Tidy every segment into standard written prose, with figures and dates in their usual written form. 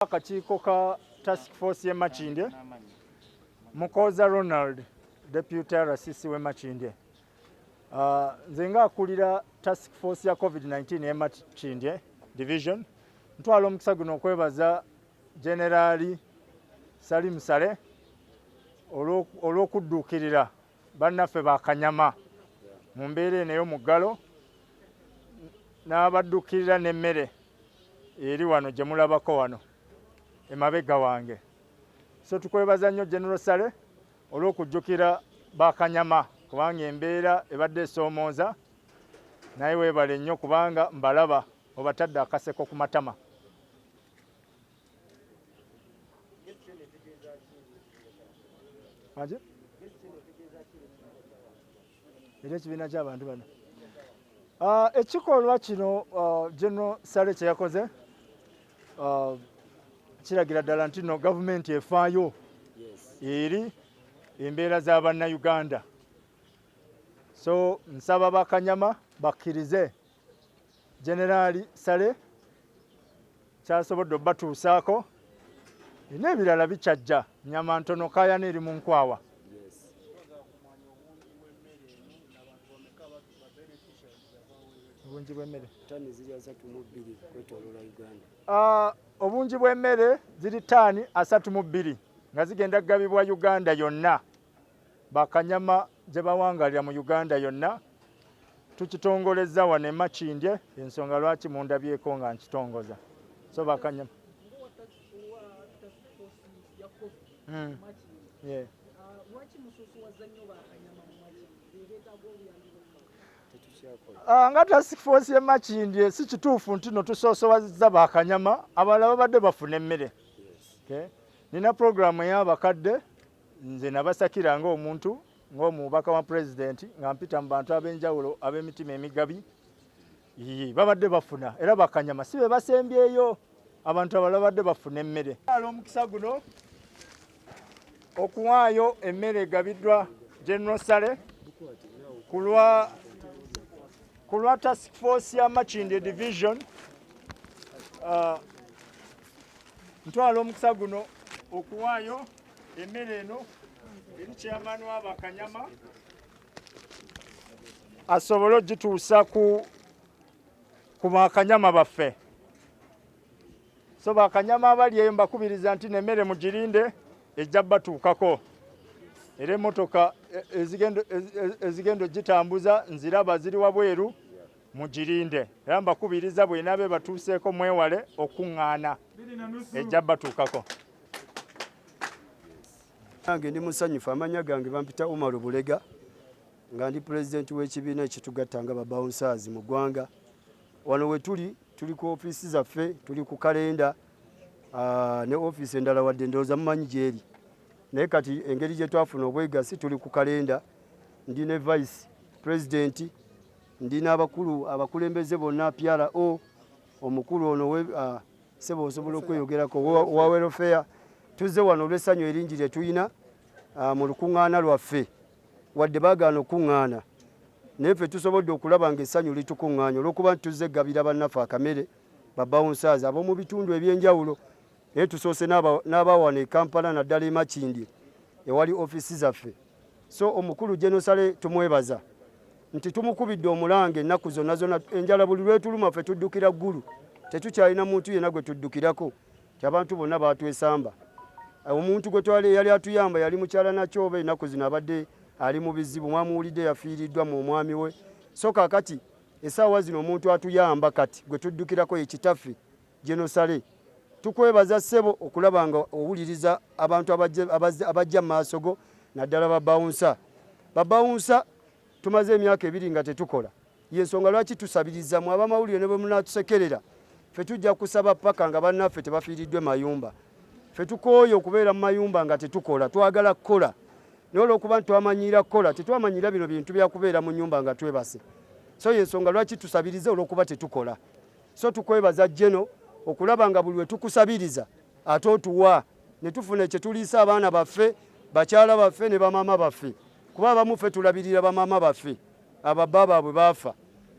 Akakiiko ka task force y'e Makindye, Mukoza Ronald, Deputy RCC w'e Makindye. Nze ng'akulira task force ya COVID-19 y'e Makindye division, ntwala omukisa guno okwebaza Generali Salim Saleh olw'okudduukirira bannaffe ba Kanyama mu mbeera eno ey'omuggalo n'abaddukirira n'emmere eri wano gye mulabako wano emabega wange. So tukwebaza nnyo General Saleh olw'okujjukira ba Kanyama kubanga embeera ebadde esoomooza, naye weebale nnyo kubanga mbalaba obatadde akaseko ku matama. Era ekibiina ky'abantu bano. Ekikolwa kino General Saleh kye yakoze kiragira ddala nti no gavumenti efaayo eri embeera za bannayuganda. So nsaba ba Kanyama bakkirize Generali Saleh kyasobodde obbatuusaako, n'ebirala bikyajja. Nyama ntono kaayana eri mu nkwawa. Obungi bw'emmere ttaani ziri 32 kwetooloola Uganda. Obungi bw'emmere ziri ttaani 32 nga zigenda kugabibwa Uganda yonna. Bakanyama gye bawangalira mu Uganda yonna tukitongolezza wano e Makindye, ensonga lwaki mundabyeko nga nkitongoza. So Bakanyama nga task force y'e Makindye si kituufu nti no tusoosowazizza Bakanyama, abalala babadde bafuna emmere. Nina programu ey'abakadde, nze nabasakira ng'omuntu ng'omubaka wa pulezidenti nga mpita mu bantu ab'enjawulo ab'emitima emigabi, babadde bafuna, era Bakanyama si be basembyeyo, abantu abalala babadde bafuna emmere. Omukisa guno okuwaayo emmere egabiddwa General Saleh ku lwa task force ya Makindye division. Ntwala omukisa guno okuwaayo emmere eno eri chairman wa Bakanyama asobole ogituusa ku Bakanyama baffe. So Bakanyama abali eyo mbakubiriza nti n'emmere mugirinde ejja batuukako, era emmotoka ezigendo gitambuza nziraba ziri wabweru mugirinde, era mbakubiriza bwenabe batuuseeko mwewale okuŋŋaana ejja batuukako. Nange ndi musanyufu, amanya gange bampita Omar Bulega nga ndi pulezidenti w'ekibiina ekitugatta nga babawunsaazi mu ggwanga. Wano we tuli ku ofiisi zaffe, tuli ku kalenda ne ofiisi endala wadde ndowooza mumanyi gyeri, naye kati engeri gye twafuna obwegasi tuli ku kalenda. Ndi ne vice pulezidenti, ndi n'abakulu abakulembeze bonna, PRO omukulu ono sebo osobola okweyogerako wa welfare. Tuzze wano olw'essanyu eringi lye tuyina mu lukuŋŋaana lwaffe, wadde baagaana okuŋŋaana naye ffe tusobodde okulaba ng'essanyu litukuŋŋaanya olw'okuba nti tuzze gabira bannaffe akamere babawunsaazi ab'omu bitundu eby'enjawulo, naye tusoose n'abawano e Kampala naddala e Makindye ewali ofiisi zaffe. So omukulu General Saleh tumwebaza nti tumukubidde omulanga ennaku zonna zonna. Enjala buli lwetuluma ffe tuddukira ggulu, tetukyalina muntu yenna gwe tuddukirako, ti abantu bonna baatwesamba. Omuntu gwe twali yali atuyamba yali mukyala Nakyobe, ennaku zino abadde ali mu bizibu, mwamuwulidde yafiiriddwa mu omwami we. So kaakati essaawa zino omuntu atuyamba kati gwe tuddukirako ye kitaffe General Saleh. Tukwebaza ssebo okulaba nga owuliriza abantu abajja mu maaso go, naddala babawunsa. Babawunsa tumaze emyaka 2 nga tetukola, y'ensonga lwaki tusabiriza mu abamawulire ne bwe munatusekerera. Ffe tujja kusaba paka nga bannaffe tebafiiriddwe mayumba. Ffe tukooye okubeera mu mayumba nga tetukola, twagala kukola. Naye olw'okuba ntitwamanyira kukola, tetwamanyira bino bintu bya kubeera mu nnyumba nga twebase. So y'ensonga lwaki tusabirize olw'okuba tetukola. So tukwebaza Jeno okulaba nga buli we tukusabiriza ate otuwa ne tufuna kye tuliisa abaana baffe, bakyala baffe ne bamaama baffe, kuba abamu ffe tulabirira bamaama baffe ababba baabwe baafa.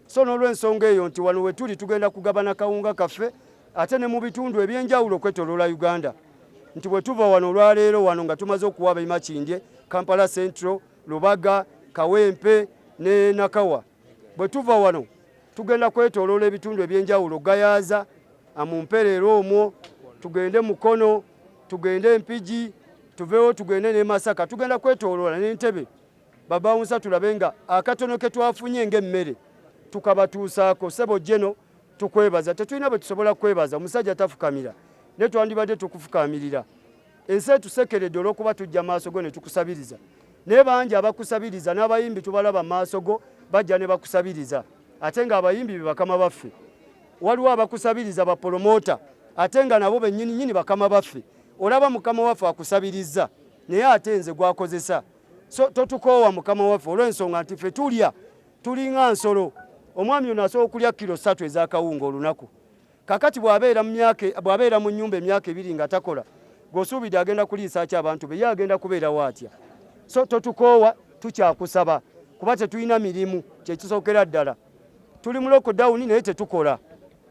So n'olw'ensonga eyo nti wano we tuli tugenda kugabana kawunga kaffe ate ne mu bitundu ebyenjawulo okwetooloola Uganda nti bwe tuva wano olwaleero wano nga tumaze okuwaaba Makindye, Kampala Central, Lubaga, Kawempe ne Nakawa. Bwe tuva wano tugenda kwetooloola ebitundu ebyenjawulo Gayaza, Mumpereero omwo, tugende Mukono, tugende Mpigi, tuveewo tugende ne Masaka, tugenda kwetooloola n'Entebbe. Babawunsa tulabe nga akatono ke twafunye ng'emmere tukabatuusaako. Ssebo Jeno tukwebaza, tetulina bwe tusobola kwebaza, omusajja tafukamira ne twandibadde tukufukaamirira. Ensi etusekeredde olw'okuba tujja maaso go ne tukusabiriza, naye bangi abakusabiriza n'abayimbi tubalaba maaso go bajja ne bakusabiriza, ate nga abayimbi be bakama baffe. Waliwo abakusabiriza bapolomota ate nga nabo bennyini bakama baffe. Olaba mukama waffe akusabiriza naye ate nze gwakozesa. So totukoowa mukama waffe olw'ensonga nti ffe tulinga nsolo. Omwami ono asobola okulya kilo 3 ez'akawunga olunaku. Kakati bw'abeera mu nnyumba emyaka 2 nga takola, g'osuubidde agenda kuliisa ki abantu be, ye agenda kubeera waatya? So totukoowa, tukyakusaba kuba tetulina mirimu, kyekisookera ddala. Tuli mu lockdown naye tetukola.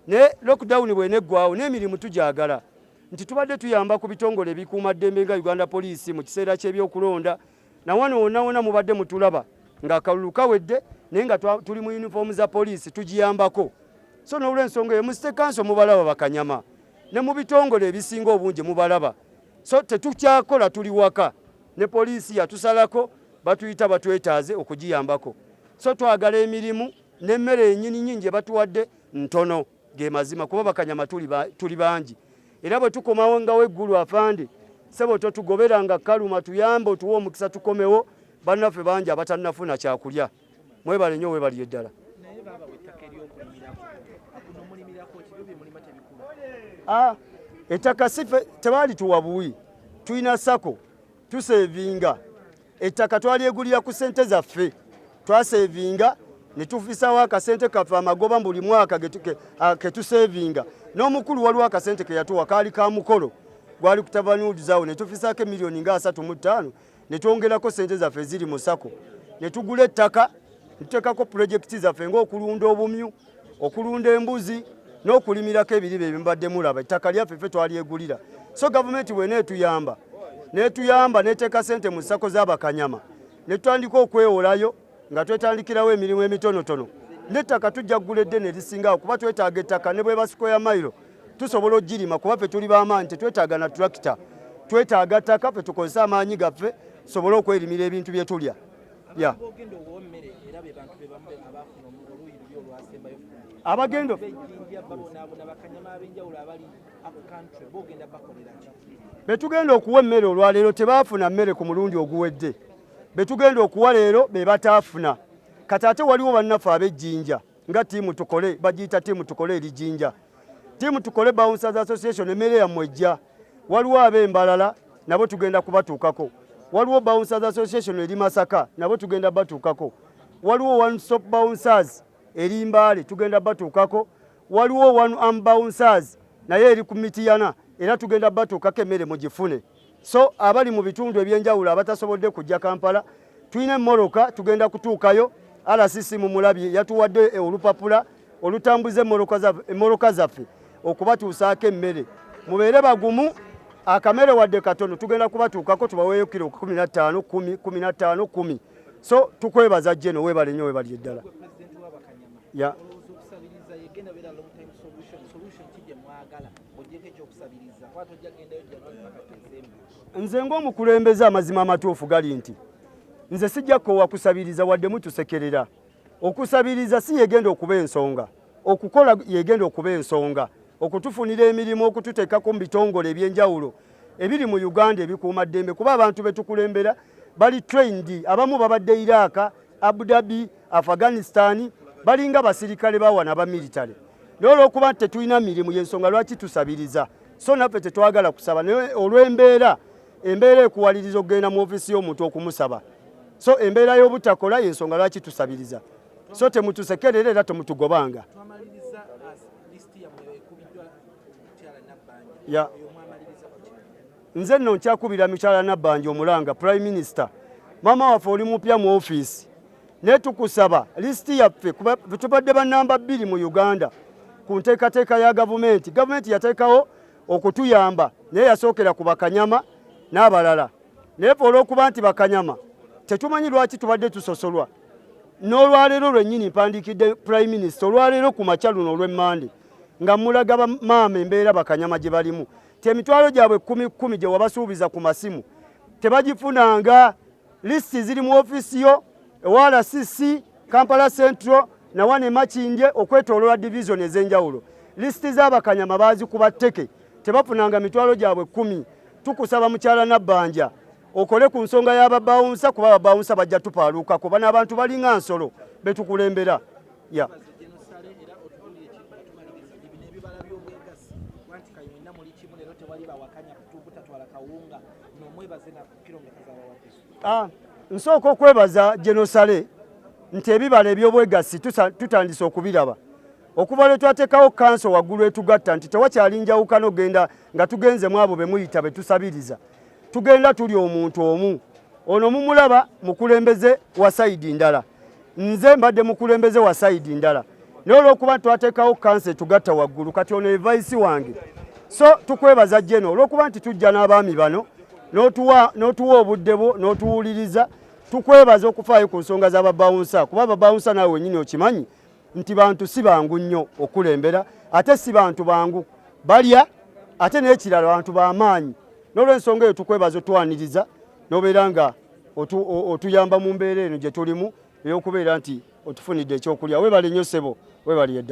Naye lockdown bw'eneggwaawo n'emirimu tugyagala. Nti tubadde tuyamba ku bitongole ebikuuma ddembe nga Uganda Police mu kiseera ky'ebyokulonda, na wano wonna mubadde mutulaba ng'akalulu kawedde naye nga tuli mu uniform za poliisi tugiyambako. So n'olw'ensonga eyo mu City Council mubalaba bakanyama, ne mu bitongole ebisinga obungi mubalaba. So tetukyakola, tuli waka, ne poliisi yatusalako batuyita batwetaaze okugiyambako. So twagala emirimu n'emmere ennyini nnyingi gye batuwadde ntono, ge mazima kuba bakanyama tuli bangi. Era bwe tukomawo nga weggulu afande, ssebo totugoberanga kaluma, tuyambe otuwe omukisa tukomewo, bannaffe bangi abatannafuna kyakulya. Mwebale nnyo, weebaliye ddala. Ettaka sife tebaali tuwa buwi, tulina sako tuseevinga. Ettaka twalyegulira ku ssente zaffe, twaseevinga ne tufisawo akasente kaffe amagoba buli mwaka ke tuseevinga. N'omukulu waliwo akasente ke yatuwa kaali ka mukolo, gwali kutabanuuduzawo, ne tufisaako emiliyoni nga 35 ne twongerako ssente zaffe ziri mu sako, ne tugula ettaka, ne tuteekako pulojekiti zaffe ng'okulunda obumyu, okulunda embuzi n'okulimirako ebiriba ebyembadde mulaba. Ettaka lyaffe ffe twalyegulira. So gavumenti bw'eneetuyamba n'eteeka ssente mu ssako z'abakanyama, ne tutandika okwewolayo nga twetandikirawo emirimu emitonotono. N'ettaka tujja kugula eddene erisingawo kuba twetaaga ettaka, ne bwe basiko ya mayiro tusobola ogirima kuba ffe tuli b'amaanyi, tetwetaaga na tulakita, twetaaga ttaka ffe tukozesa amaanyi gaffe tusobole okwerimira ebintu bye tulya. Abagendo betugenda okuwa emmere olwaleero tebaafuna mmere ku mulundi oguwedde. Betugenda okuwa leero be bataafuna. Kati ate waliwo bannaffe ab'ejjinja nga Tiimu Tukole, bagiyita Tiimu Tukole eri Jjinja. Tiimu Tukole Bouncers Association emmere yammwe ejja. Waliwo ab'Embalala nabo tugenda kubatuukako. Waliwo Bouncers Association eri Masaka nabo tugenda batuukako. Waliwo One Stop Bouncers eri Mbale tugenda batuukako. Waliwo One Arm Bouncers naye eri ku Mityana era tugenda batuukako emmere mugifune. So abali mu bitundu ebyenjawulo abatasobodde kujja Kampala, tulina emmoloka tugenda kutuukayo. RCC mu Mulabye yatuwadde olupapula olutambuza emmoloka zaffe okubatuusaako emmere. Mubeere bagumu, akamere wadde katono tugenda kubatuukako tubaweeyo kilo 15 10 10. So tukwebaza Jeno, weebale nnyo, weebaliye ddala. Nze ng'omukulembeze amazima amatuufu gali nti nze sijja koowa kusabiriza wadde mutusekerera. Okusabiriza si yegenda okuba ensonga, okukola yegenda okuba ensonga, okutufunira emirimu, okututeekako mu bitongole ebyenjawulo ebiri mu Uganda ebikuuma ddembe, kuba abantu betukulembera bali trained. Abamu babadde Iraq, Abu Dhabi, Afghanistan, balinga basirikale bawana ba military. N'olw'okuba tetulina mirimu y'ensonga lwaki tusabiriza. So naffe tetwagala kusaba naye olw'embeera ekuwaliriza okugenda mu ofiisi y'omuntu okumusaba. So embeera y'obutakola y'ensonga lwaki tusabiriza. So temutusekerera era temutugobanga. Nze nno nkyakubira Mukyala Nabbanja Omulanga, Prime Minister, maama waffe oli mupya mu ofiisi, naye tukusaba lisiti yaffe tubadde ba namba 2 mu Uganda ku nteekateeka ya gavumenti. Gavumenti yateekawo okutuyamba naye yasookera ku bakanyama n'abalala. Naye olw'okuba nti bakanyama tetumanyi lwaki tubadde tusosolwa. N'olwaleero lwennyini mpandiikidde Prime Minister olwaleero ku makya luno olw'Emmande nga mulaga maama embeera bakanyama gye balimu. Emitwalo gyabwe 10 gye wabasuubiza ku masimu tebagifunanga. Listi ziri mu ofiisi yo ewa RCC Kampala Central na wane Makindye okwetooloola division ez'enjawulo. Listi z'abakanyama baazikuba tteke tebafunanga mitwalo gyabwe 10. Tukusaba mukyala Nabbanja okole ku nsonga y'ababawunsa kuba ababawunsa bajja tupaaluuka kuba n'abantu balinga nsolo betukulembera. Nsooka okwebaza Genosale nti ebibala eby'obwegassi tutandise okubiraba. Okuva lwe twateekawo kanso waggulu etugatta nti tewakyali njawukano ogenda nga tugenzemu abo be muyita be tusabiriza. Tugenda tuli omuntu omu. Ono mumulaba mukulembeze wa sayidi ndala. Nze mbadde mukulembeze wa sayidi ndala. Naye olw'okuba twateekawo kanso etugatta waggulu kati ono vice wange. So tukwebaza Geno olw'okuba nti tujja n'abaami bano n'otuwa obudde bwo n'otuwuliriza. Tukwebaza okufaayo ku nsonga z'ababawunsa kuba ababawunsa naawe wennyini okimanyi nti bantu si bangu nnyo okulembera ate si bantu bangu balya ate n'ekirala bantu b'amaanyi. N'olw'ensonga eyo tukwebaza otwaniriza n'obeera nga otuyamba mu mbeera eno gye tulimu ey'okubeera nti otufunidde ekyokulya. Weebale nnyo ssebo, weebale ddala.